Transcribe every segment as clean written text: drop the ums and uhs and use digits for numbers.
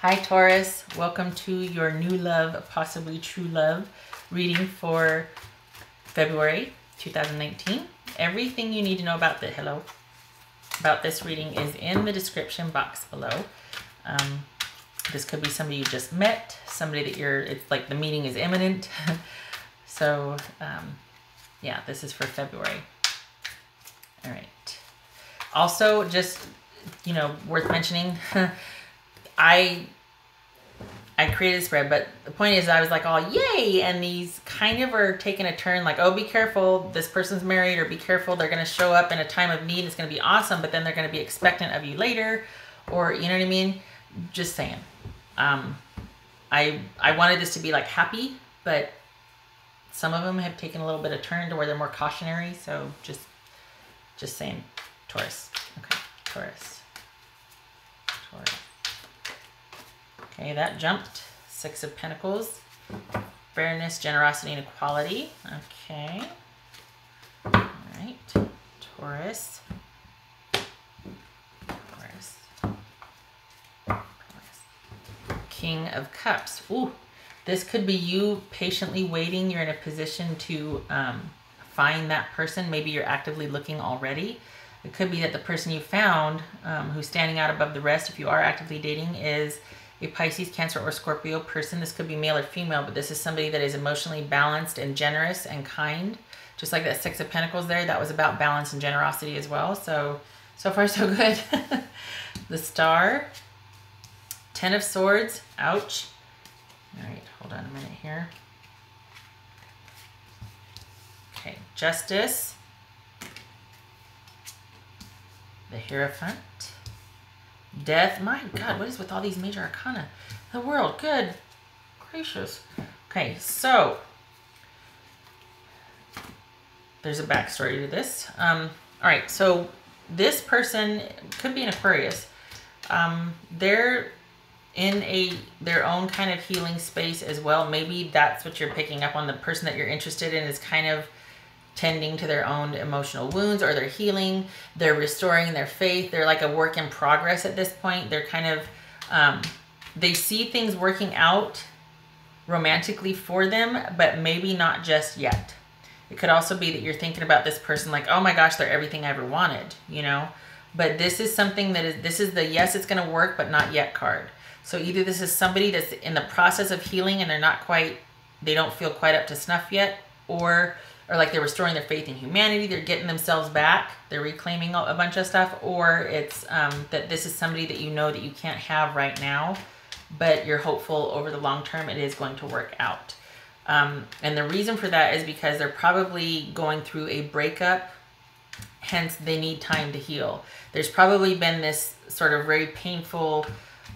Hi Taurus, welcome to your new love, possibly true love reading for February 2019. Everything you need to know about this reading is in the description box below. This could be somebody you just met, somebody that it's like the meeting is imminent. So yeah, this is for February. All right. Also, just, worth mentioning, I created a spread, but the point is I was like, oh, yay. And these kind of are taking a turn like, oh, be careful. This person's married, or be careful. They're going to show up in a time of need. It's going to be awesome. But then they're going to be expectant of you later, or you know what I mean? Just saying. I wanted this to be like happy, but some of them have taken a little bit of turn to where they're more cautionary. So just saying, Taurus. Okay, Taurus. Okay, that jumped. 6 of Pentacles. Fairness, generosity, and equality. Okay. All right. Taurus. King of Cups. Ooh, this could be you patiently waiting. You're in a position to find that person. Maybe you're actively looking already. It could be that the person you found, who's standing out above the rest, if you are actively dating, is a Pisces, Cancer, or Scorpio person. This could be male or female, but this is somebody that is emotionally balanced and generous and kind. Just like that 6 of Pentacles there, that was about balance and generosity as well. So far so good. The Star. 10 of Swords. Ouch. All right, hold on a minute here. Okay, Justice. The Hierophant. Death. My God, what is with all these major arcana? The World. Good gracious. Okay, so there's a backstory to this. All right, so this person could be an Aquarius. They're in their own kind of healing space as well. Maybe that's what you're picking up on. The person that you're interested in is kind of tending to their own emotional wounds, or they're healing, they're restoring their faith. They're like a work in progress at this point. They're kind of, they see things working out romantically for them, but maybe not just yet. It could also be that you're thinking about this person like, oh my gosh, they're everything I ever wanted, But this is something that this is the yes, it's going to work, but not yet card. So either this is somebody that's in the process of healing and they don't feel quite up to snuff yet, or like they're restoring their faith in humanity, they're getting themselves back, they're reclaiming a bunch of stuff, or it's that this is somebody that that you can't have right now, but you're hopeful over the long term it is going to work out. And the reason for that is because they're probably going through a breakup, hence they need time to heal. There's probably been this sort of very painful,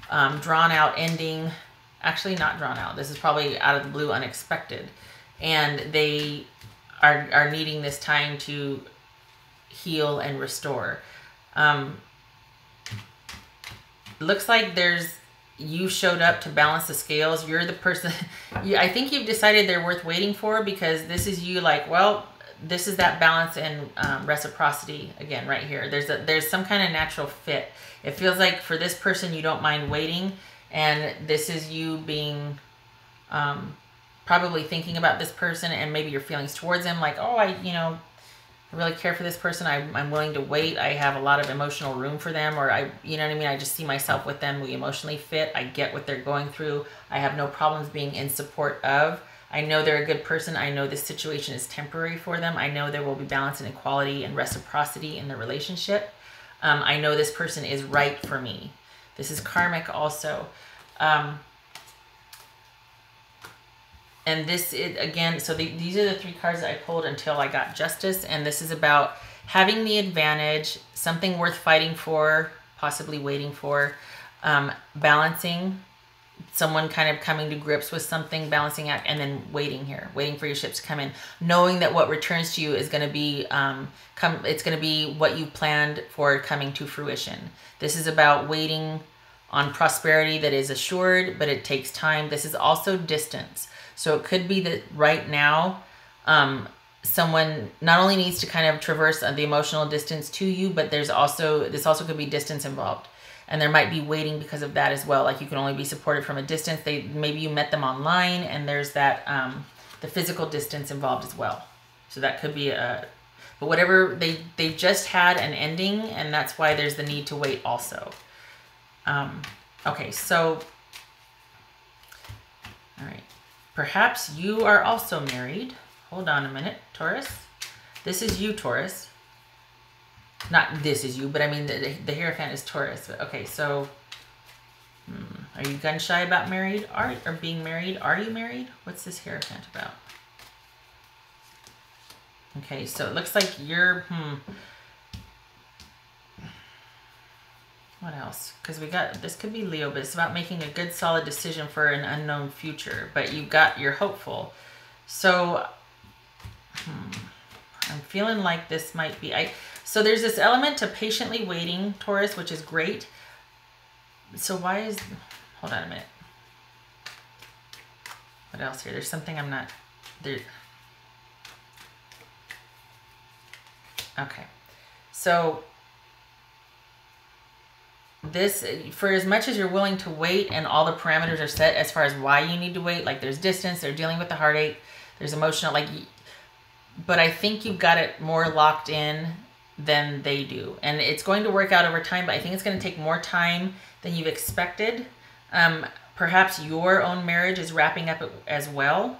drawn out ending. Actually not drawn out. This is probably out of the blue, unexpected. And they are needing this time to heal and restore. Looks like you showed up to balance the scales. You're the person, I think you've decided they're worth waiting for, because this is you like, well, this is that balance and reciprocity again right here. There's some kind of natural fit. It feels like for this person you don't mind waiting, and this is you being probably thinking about this person and maybe your feelings towards them, like, oh, I really care for this person. I'm willing to wait. I have a lot of emotional room for them, or you know what I mean? I just see myself with them. We emotionally fit. I get what they're going through. I have no problems being in support of. I know they're a good person. I know this situation is temporary for them. I know there will be balance and equality and reciprocity in the relationship. I know this person is right for me. This is karmic also. And this is, again, so these are the 3 cards that I pulled until I got Justice. And this is about having the advantage, something worth fighting for, possibly waiting for, balancing, someone kind of coming to grips with something, balancing out, and then waiting for your ships to come in, knowing that what returns to you is going to be, it's going to be what you planned for coming to fruition. This is about waiting on prosperity that is assured, but it takes time. This is also distance. So it could be that right now, someone not only needs to kind of traverse the emotional distance to you, but this also could be distance involved. And there might be waiting because of that as well. Like you can only be supported from a distance. Maybe you met them online, and there's that the physical distance involved as well. So that could be but whatever, they've just had an ending, and that's why there's the need to wait also. Okay, so, all right. Perhaps you are also married. Hold on a minute, Taurus. This is you, Taurus. Not this is you, but I mean the Hierophant is Taurus. Okay, so are you gun shy about married? Or being married? Are you married? What's this Hierophant about? Okay, so it looks like you're, what else? Because we got, this could be Leo, but it's about making a good solid decision for an unknown future. But you're hopeful. So, I'm feeling like this might be, so there's this element to patiently waiting, Taurus, which is great. So why is, hold on a minute. What else here? There's something I'm not, there. Okay, so this, for as much as you're willing to wait and all the parameters are set as far as why you need to wait, like there's distance, they're dealing with the heartache, there's emotional, like, but I think you've got it more locked in than they do. And it's going to work out over time, but I think it's going to take more time than you've expected. Perhaps your own marriage is wrapping up as well.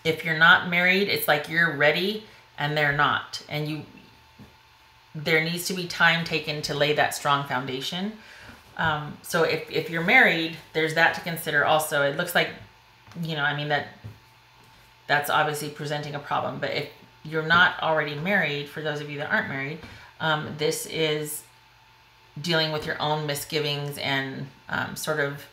If you're not married, it's like you're ready and they're not. And there needs to be time taken to lay that strong foundation. So if you're married, there's that to consider also. It looks like, you know, I mean, that's obviously presenting a problem. But if you're not already married, for those of you that aren't married, this is dealing with your own misgivings and sort of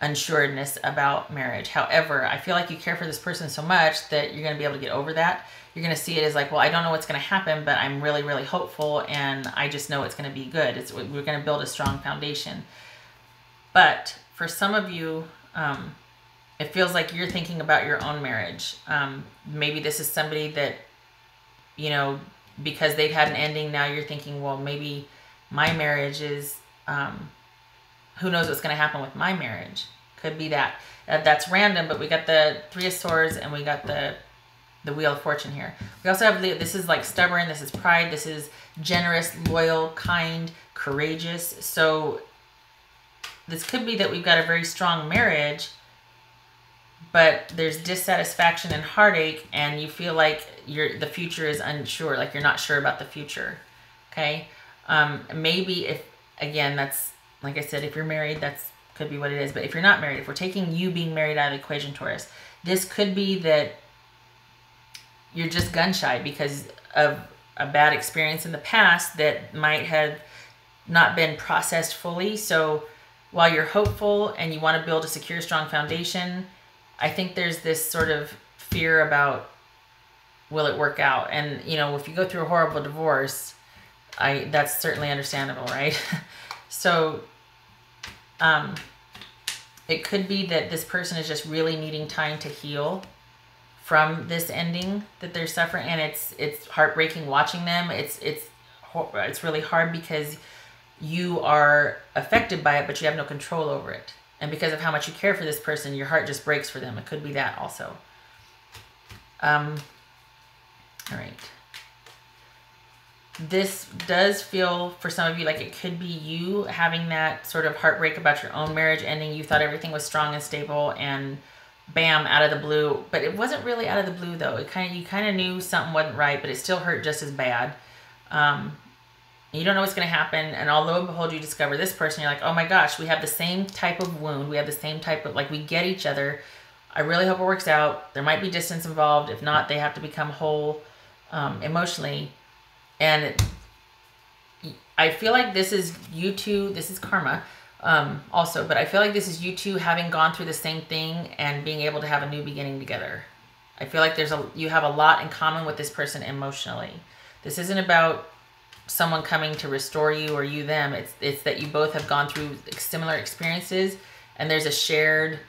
unsuredness about marriage. However, I feel like you care for this person so much that you're going to be able to get over that. You're going to see it as like, well, I don't know what's going to happen, but I'm really, really hopeful, and I just know it's going to be good. We're going to build a strong foundation. But for some of you, it feels like you're thinking about your own marriage. Maybe this is somebody that, you know, because they've had an ending, now you're thinking, well, maybe my marriage is, who knows what's going to happen with my marriage. Could be that. That's random, but we got the Three of Swords and we got the Wheel of Fortune here. We also have, this is like stubborn, this is pride, this is generous, loyal, kind, courageous. So this could be that we've got a very strong marriage, but there's dissatisfaction and heartache, and you feel like the future is unsure, like you're not sure about the future. Okay? Maybe if, again, that's, like I said, if you're married, that's could be what it is. But if you're not married, if we're taking you being married out of the equation, Taurus, this could be that you're just gun shy because of a bad experience in the past that might have not been processed fully. So while you're hopeful and you want to build a secure, strong foundation, I think there's this sort of fear about, will it work out? And, you know, if you go through a horrible divorce, that's certainly understandable, right? So it could be that this person is just really needing time to heal from this ending that they're suffering, and it's heartbreaking watching them. It's really hard because you are affected by it, but you have no control over it. And because of how much you care for this person, your heart just breaks for them. It could be that also. All right. This does feel, for some of you, like it could be you having that sort of heartbreak about your own marriage ending. You thought everything was strong and stable, and bam, out of the blue. But it wasn't really out of the blue, though. You kind of knew something wasn't right, but it still hurt just as bad. You don't know what's going to happen, and lo and behold, you discover this person. You're like, oh my gosh, we have the same type of wound. We have the same type of, like, we get each other. I really hope it works out. There might be distance involved. If not, they have to become whole emotionally. And I feel like this is you two. This is karma also, but I feel like this is you two having gone through the same thing and being able to have a new beginning together. I feel like you have a lot in common with this person emotionally. This isn't about someone coming to restore you or you them. It's that you both have gone through similar experiences, and there's a shared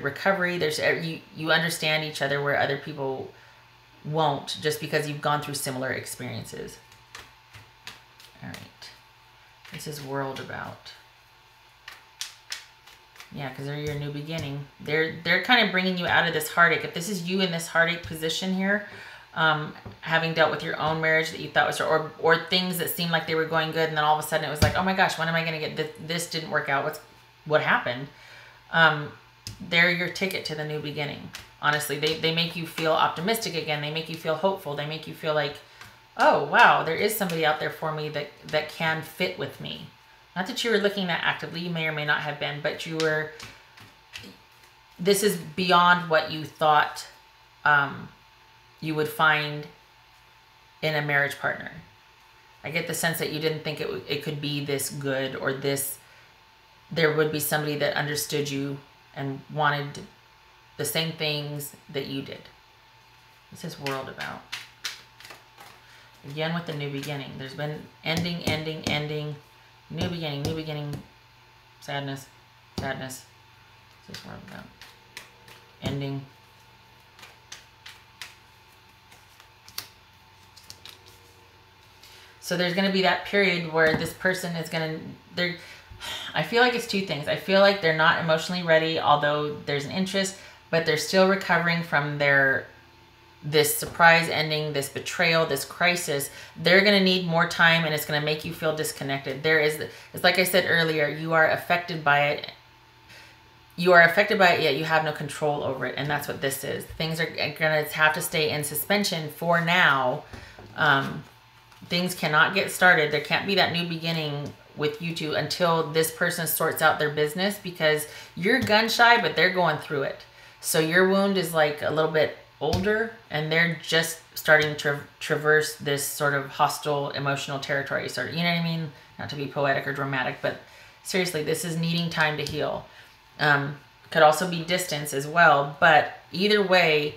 recovery. You understand each other where other people won't, just because you've gone through similar experiences. All right. What's this world about? Yeah, because they're your new beginning. They're kind of bringing you out of this heartache. If this is you in this heartache position here, having dealt with your own marriage that you thought was, or things that seemed like they were going good, and then all of a sudden it was like, oh my gosh, when am I going to get this? Didn't work out. What happened? They're your ticket to the new beginning. Honestly, they make you feel optimistic again. They make you feel hopeful. They make you feel like, oh wow, there is somebody out there for me that can fit with me. Not that you were looking at actively, you may or may not have been, but this is beyond what you thought you would find in a marriage partner. I get the sense that you didn't think it could be this good, or there would be somebody that understood you and wanted the same things that you did. What's this world about? Again with the new beginning. There's been ending, new beginning, sadness. What's this world about? Ending. So there's going to be that period where this person is going to, I feel like it's two things. I feel like they're not emotionally ready, although there's an interest, but they're still recovering from this surprise ending, this betrayal, this crisis. They're going to need more time, and it's going to make you feel disconnected. It's like I said earlier, you are affected by it. You are affected by it, yet you have no control over it. And that's what this is. Things are going to have to stay in suspension for now. Things cannot get started. There can't be that new beginning with you two until this person sorts out their business, because you're gun shy, but they're going through it. So your wound is like a little bit older, and they're just starting to traverse this sort of hostile emotional territory. You know what I mean? Not to be poetic or dramatic, but seriously, this is needing time to heal. Could also be distance as well, but either way,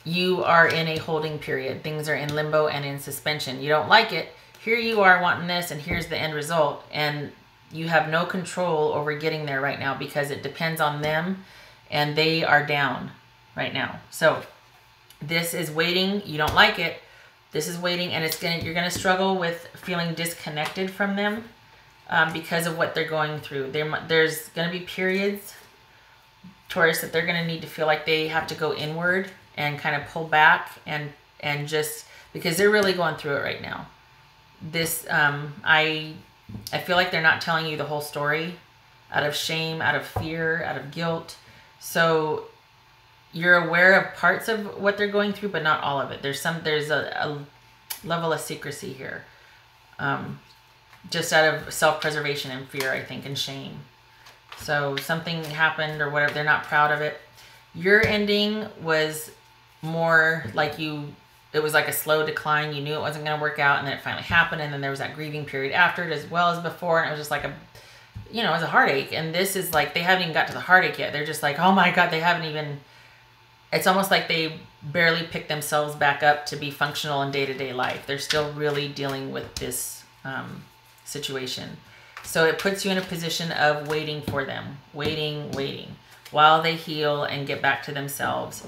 you are in a holding period. Things are in limbo and in suspension. You don't like it. Here you are wanting this, and here's the end result, and you have no control over getting there right now, because it depends on them, and they are down right now. So this is waiting. You don't like it. This is waiting, and you're gonna struggle with feeling disconnected from them because of what they're going through. There's gonna be periods, Taurus, that they're gonna need to feel like they have to go inward and kind of pull back and just, because they're really going through it right now. This I feel like they're not telling you the whole story, out of shame, out of fear, out of guilt. So you're aware of parts of what they're going through, but not all of it. There's a level of secrecy here, just out of self-preservation and fear, I think, and shame. So something happened or whatever, they're not proud of it. Your ending was more like it was like a slow decline. You knew it wasn't going to work out, and then it finally happened, and then there was that grieving period after it as well as before, and it was just like it was a heartache. And this is like, they haven't even got to the heartache yet. They're just like, oh my God, they haven't even, it's almost like they barely picked themselves back up to be functional in day-to-day life. They're still really dealing with this situation. So it puts you in a position of waiting for them, waiting, while they heal and get back to themselves.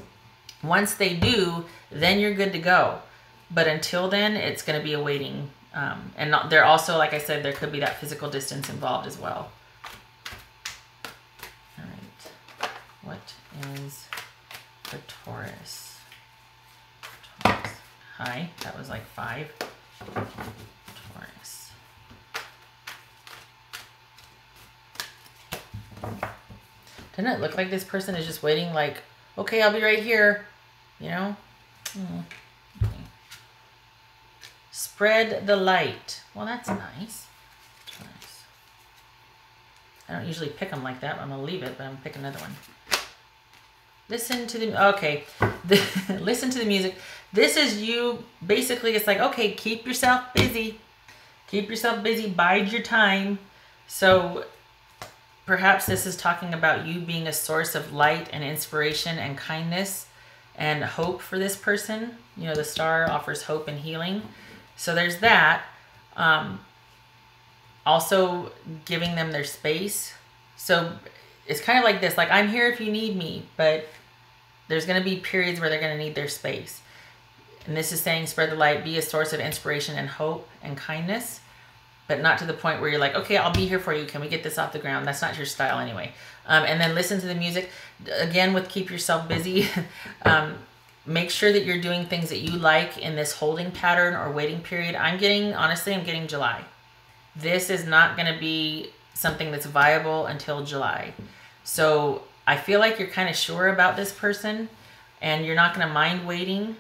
Once they do, then you're good to go. But until then, it's going to be a waiting. And they're also, like I said, there could be that physical distance involved as well. All right. What is the Taurus? Hi, that was like 5. Taurus. Doesn't it look like this person is just waiting, like, okay, I'll be right here, Okay. Spread the light. Well, that's nice. I don't usually pick them like that. I'm going to leave it, but I'm going to pick another one. Listen to the... Okay. Listen to the music. This is you. Basically, it's like, okay, keep yourself busy. Keep yourself busy. Bide your time. So perhaps this is talking about you being a source of light and inspiration and kindness and hope for this person. The star offers hope and healing. So there's that. Also giving them their space. So it's kind of like this, like, I'm here if you need me, but there's going to be periods where they're going to need their space. And this is saying, spread the light, be a source of inspiration and hope and kindness. but not to the point where you're like, okay, I'll be here for you. Can we get this off the ground? That's not your style anyway. And then listen to the music. Again, with keep yourself busy. Make sure that you're doing things that you like in this holding pattern or waiting period. Honestly, I'm getting July. This is not going to be something that's viable until July. So I feel like you're kind of sure about this person and you're not going to mind waiting.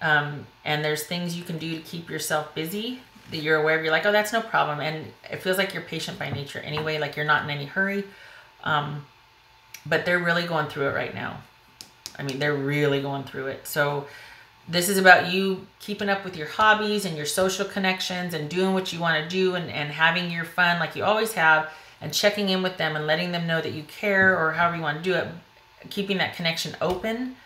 And there's things you can do to keep yourself busy that you're aware of. You're like, oh, that's no problem. And it feels like you're patient by nature anyway, like you're not in any hurry. But they're really going through it right now. I mean, they're really going through it. So this is about you keeping up with your hobbies and your social connections and doing what you want to do and having your fun like you always have and checking in with them and letting them know that you care or however you want to do it, keeping that connection open.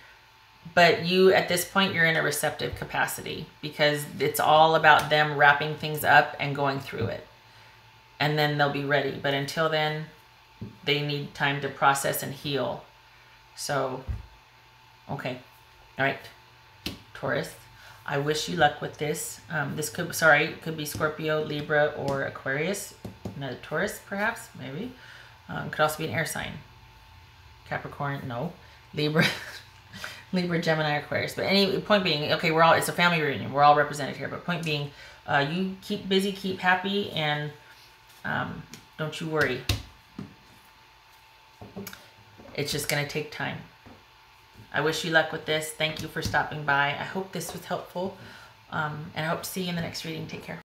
But you, at this point, you're in a receptive capacity because it's all about them wrapping things up and going through it. And then they'll be ready. But until then, they need time to process and heal. So, okay. All right. Taurus, I wish you luck with this. This could be Scorpio, Libra, or Aquarius. Another Taurus, perhaps, maybe. Could also be an air sign. Capricorn, no. Libra. Libra, Gemini, Aquarius. But anyway, point being, okay, it's a family reunion. We're all represented here. But point being, you keep busy, keep happy, and don't you worry. It's just going to take time. I wish you luck with this. Thank you for stopping by. I hope this was helpful. And I hope to see you in the next reading. Take care.